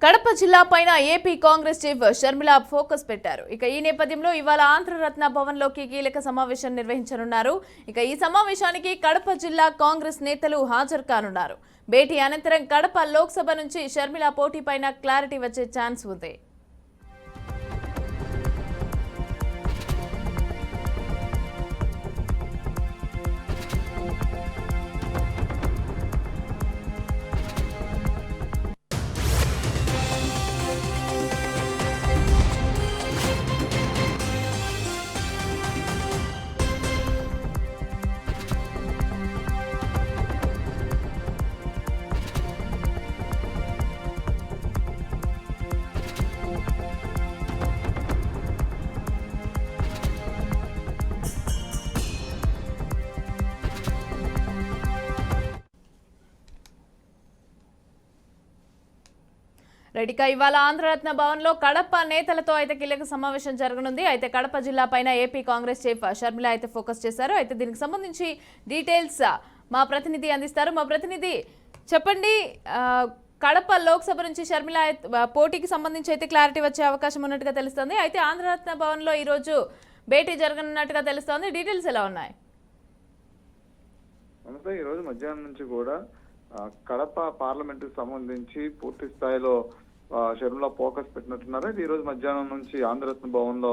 కడప జిల్లా పైన AP Congress chief Sharmila focus పెట్టారు. ఇక ఈ నేపథ్యంలో ఇవాళ ఆంధ్రరత్న భవన్లోకి కీలక సమావేశం నిర్వహించనున్నారు. ఇక ఈ సమావేశానికి కడప జిల్లా కాంగ్రెస్ నేతలు హాజరు కానున్నారు. భేటీ అనంతరం కడప లోక్సభ నుంచి షర్మిల పోటీ పైన క్లారిటీ వచ్చే ఛాన్స్ ఉంది. రెడ్డిక ఇవాళ ఆంధ్రరత్న భవన్లో కడప నేతలతో అయితే కీలక సమావేశం జరగనుంది. అయితే కడప జిల్లా పైన ఏపీ కాంగ్రెస్ చీఫ్ షర్మిల అయితే ఫోకస్ చేశారు. అయితే దీనికి సంబంధించి డీటెయిల్స్ మా ప్రతినిధి అందిస్తారు. మా ప్రతినిధి చెప్పండి, కడప లోక్సభ నుంచి షర్మిల పోటీకి సంబంధించి అయితే క్లారిటీ వచ్చే అవకాశం ఉన్నట్టుగా తెలుస్తుంది. అయితే ఆంధ్రరత్న భవన్లో ఈరోజు భేటీ జరగనున్నట్టుగా తెలుస్తోంది. డీటెయిల్స్ ఎలా ఉన్నాయి? ఈ రోజు మధ్యాహ్నం నుంచి కూడా కడప పార్లమెంట్ కి సంబంధించి పూర్తి స్థాయిలో షర్మిల ఫోకస్ పెట్టినట్టున్నారు. ఈ రోజు మధ్యాహ్నం నుంచి ఆంధ్రరత్న భవన్ లో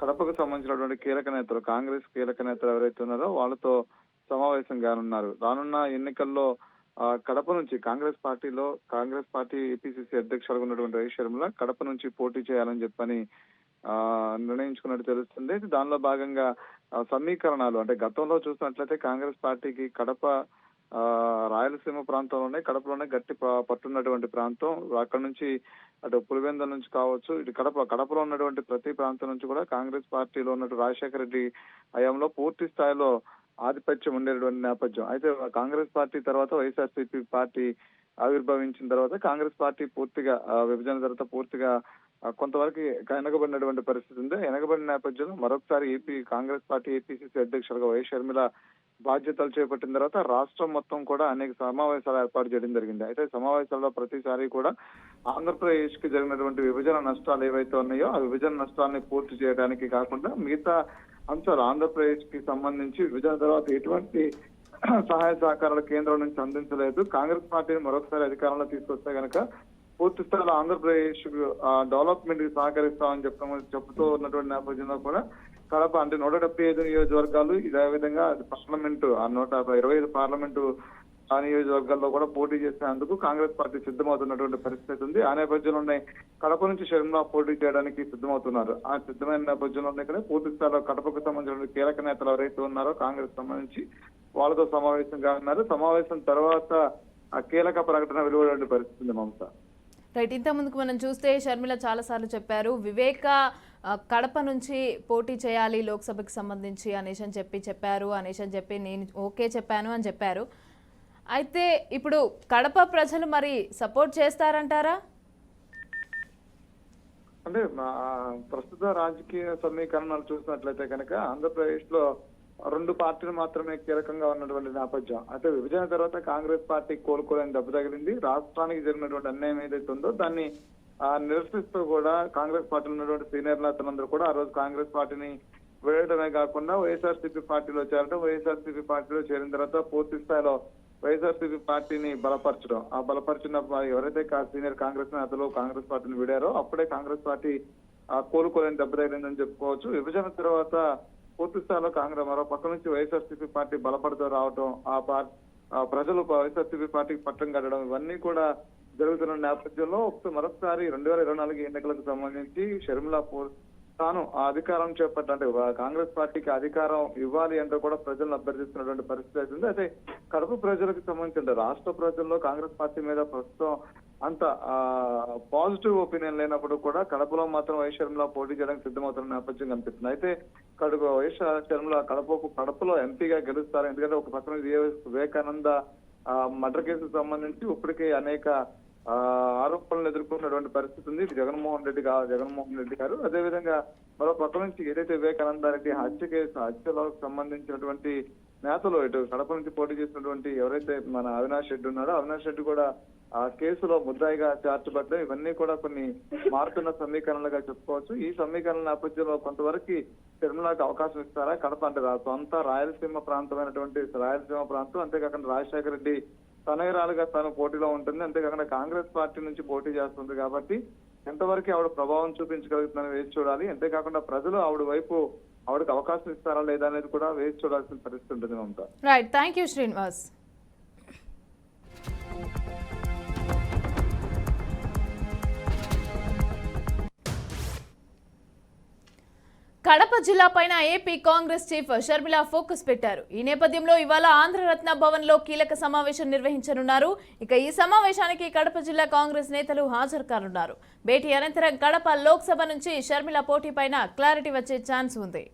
కడపకు సంబంధించినటువంటి కీలక నేతలు, కాంగ్రెస్ కీలక నేతలు ఎవరైతే ఉన్నారో వాళ్ళతో సమావేశం కానున్నారు. రానున్న ఎన్నికల్లో కడప నుంచి కాంగ్రెస్ పార్టీ ఏపీసీసీ అధ్యక్షులుగా ఉన్నటువంటి వైఎస్ షర్మిల కడప నుంచి పోటీ చేయాలని చెప్పని నిర్ణయించుకున్నట్టు తెలుస్తుంది. దానిలో భాగంగా సమీకరణాలు, అంటే గతంలో చూసినట్లయితే కాంగ్రెస్ పార్టీకి కడప రాయలసీమ ప్రాంతంలోనే, కడపలోనే గట్టి పట్టున్నటువంటి ప్రాంతం. అక్కడ నుంచి అటు పులివెందుల నుంచి కావచ్చు, ఇటు కడపలో ఉన్నటువంటి ప్రతి ప్రాంతం నుంచి కూడా కాంగ్రెస్ పార్టీలో ఉన్నటువంటి రాజశేఖర రెడ్డి హయాంలో పూర్తి స్థాయిలో ఆధిపత్యం ఉండేటువంటి నేపథ్యం. అయితే కాంగ్రెస్ పార్టీ తర్వాత వైఎస్ఆర్సీపీ పార్టీ ఆవిర్భవించిన తర్వాత కాంగ్రెస్ పార్టీ పూర్తిగా విభజన తర్వాత పూర్తిగా కొంతవరకు వెనకబడినటువంటి పరిస్థితి ఉంది. వెనకబడిన నేపథ్యంలో మరొకసారి కాంగ్రెస్ పార్టీ ఏపీసీసీ అధ్యక్షులుగా వైఎస్ షర్మిల బాధ్యతలు చేపట్టిన తర్వాత రాష్ట్రం మొత్తం కూడా అనేక సమావేశాలు ఏర్పాటు చేయడం జరిగింది. అయితే సమావేశాల్లో ప్రతిసారి కూడా ఆంధ్రప్రదేశ్ కి జరిగినటువంటి విభజన నష్టాలు ఏవైతే ఉన్నాయో ఆ విభజన నష్టాలని పూర్తి చేయడానికి కాకుండా మిగతా అంశాలు, ఆంధ్రప్రదేశ్ కి సంబంధించి విభజన తర్వాత ఎటువంటి సహాయ సహకారాలు కేంద్రం నుంచి అందించలేదు. కాంగ్రెస్ పార్టీని మరొకసారి అధికారంలో తీసుకొస్తే కనుక పూర్తి స్థాయిలో ఆంధ్రప్రదేశ్ డెవలప్మెంట్ కి సహకరిస్తామని చెప్తూ ఉన్నటువంటి నేపథ్యంలో కూడా కడప, అంటే 175 నియోజకవర్గాలు, ఇదే విధంగా పార్లమెంటు 125 పార్లమెంటు ఆ నియోజకవర్గాల్లో కూడా పోటీ చేసేందుకు కాంగ్రెస్ పార్టీ సిద్ధమవుతున్నటువంటి పరిస్థితి ఉంది. ఆ నేపథ్యంలోనే కడప నుంచి షర్మిల పోటీ చేయడానికి సిద్ధమవుతున్నారు. ఆ సిద్ధమైన నేపథ్యంలోనే ఇక్కడ పూర్తి స్థాయిలో కడపకు సంబంధించిన కీలక నేతలు ఎవరైతే ఉన్నారో కాంగ్రెస్ సంబంధించి వాళ్ళతో సమావేశం కానున్నారు. సమావేశం తర్వాత ఆ కీలక ప్రకటన వెలువడే పరిస్థితి ఉంది. మమత రైట్, ఇంత ముందుకు మనం చూస్తే షర్మిల చాలాసార్లు చెప్పారు, వివేక కడప నుంచి పోటీ చేయాలి లోక్సభకి సంబంధించి అనేసి చెప్పి నేను ఓకే చెప్పాను అని చెప్పారు. అయితే ఇప్పుడు కడప ప్రజలు మరి సపోర్ట్ చేస్తారంటారా? అంటే ప్రస్తుత రాజకీయ సమీకరణాలు చూసినట్లయితే కనుక ఆంధ్రప్రదేశ్ లో 2 పార్టీలు మాత్రమే కీలకంగా ఉన్నటువంటి నేపథ్యం. అయితే విభజన తర్వాత కాంగ్రెస్ పార్టీ కోలుకోలేని దెబ్బ తగిలింది. రాష్ట్రానికి జరిగినటువంటి అన్యాయం ఏదైతే ఉందో దాన్ని నిరసిస్తూ కూడా కాంగ్రెస్ పార్టీలో ఉన్నటువంటి సీనియర్ నేతలందరూ కూడా ఆ రోజు కాంగ్రెస్ పార్టీని వేయడమే కాకుండా వైఎస్ఆర్సీపీ పార్టీలో చేరడం, వైఎస్ఆర్సీపీ పార్టీలో చేరిన తర్వాత పూర్తి స్థాయిలో వైఎస్ఆర్సీపీ పార్టీని బలపరచడం. ఆ బలపరిచిన ఎవరైతే సీనియర్ కాంగ్రెస్ నేతలు కాంగ్రెస్ పార్టీని విడారో అప్పుడే కాంగ్రెస్ పార్టీ కోలుకోలేని దెబ్బ తగిలిందని చెప్పుకోవచ్చు. విభజన తర్వాత పూర్తి స్థాయిలో మరో పక్క నుంచి వైఎస్ఆర్సీపీ పార్టీ బలపడుతూ రావడం, ప్రజలు వైఎస్ఆర్సీపీ పార్టీకి పట్టం కట్టడం, ఇవన్నీ కూడా జరుగుతున్న నేపథ్యంలో మరొకసారి 2024 ఎన్నికలకు సంబంధించి షర్మిల తాను అధికారం చేపట్టాలంటే కాంగ్రెస్ పార్టీకి అధికారం ఇవ్వాలి అంటూ కూడా ప్రజలను అభ్యర్థిస్తున్నటువంటి పరిస్థితి అవుతుంది. అయితే కడప ప్రజలకు సంబంధించి రాష్ట్ర ప్రజల్లో కాంగ్రెస్ పార్టీ మీద ప్రస్తుతం అంత పాజిటివ్ ఒపీనియన్ లేనప్పుడు కూడా కడపలో మాత్రం వైఎస్ షర్మిల పోటీ చేయడానికి సిద్ధమవుతున్న నేపథ్యం కనిపిస్తుంది. అయితే వైఎస్ షర్మిల కడపలో ఎంపీగా గెలుస్తారు. ఎందుకంటే ఒక పక్కన వివేకానంద మర్డర్ కేసుకు సంబంధించి ఇప్పటికే అనేక ఆరోపణలు ఎదుర్కొన్నటువంటి పరిస్థితి ఉంది. జగన్మోహన్ రెడ్డి గారు అదేవిధంగా మరో పక్క నుంచి ఏదైతే వివేకానందారెడ్డి హత్యలో సంబంధించినటువంటి నేతలు ఇటు కడప నుంచి పోటీ చేసినటువంటి ఎవరైతే మన అవినాష్ రెడ్డి ఉన్నాడో అవినాష్ రెడ్డి కూడా ఆ కేసులో ముద్దాయిగా చేర్చబడ్డం ఇవన్నీ కూడా కొన్ని మారుతున్న సమీకరణలుగా చెప్పుకోవచ్చు. ఈ సమీకరణ నేపథ్యంలో కొంతవరకు తిరుమలకు అవకాశం ఇస్తారా? కడప అంటే సొంత రాయలసీమ ప్రాంతమైనటువంటి రాయలసీమ ప్రాంతం, అంతేకాకుండా రాజశేఖర రెడ్డి తనయురాలుగా తను పోటీలో ఉంటుంది, అంతేకాకుండా కాంగ్రెస్ పార్టీ నుంచి పోటీ చేస్తుంది కాబట్టి ఎంతవరకు ఆవిడ ప్రభావం చూపించగలుగుతుందని వేచి చూడాలి. అంతేకాకుండా ప్రజలు ఆవిడకి అవకాశం ఇస్తారా లేదా అనేది కూడా వేచి చూడాల్సిన పరిస్థితి ఉంటుంది Mamata. Right, thank you Srinivas. Kadapa జిల్లా పైన AP Congress chief Sharmila focus పెట్టారు. ఈ నేపథ్యంలో ఇవాళ ఆంధ్రరత్న భవన్ లో కీలక సమావేశం నిర్వహించనున్నారు. ఇక ఈ సమావేశానికి కడప జిల్లా కాంగ్రెస్ నేతలు హాజరు కానున్నారు. భేటీ అనంతరం కడప లోక్సభ నుంచి షర్మిల పోటీ పైన క్లారిటీ వచ్చే ఛాన్స్ ఉంది.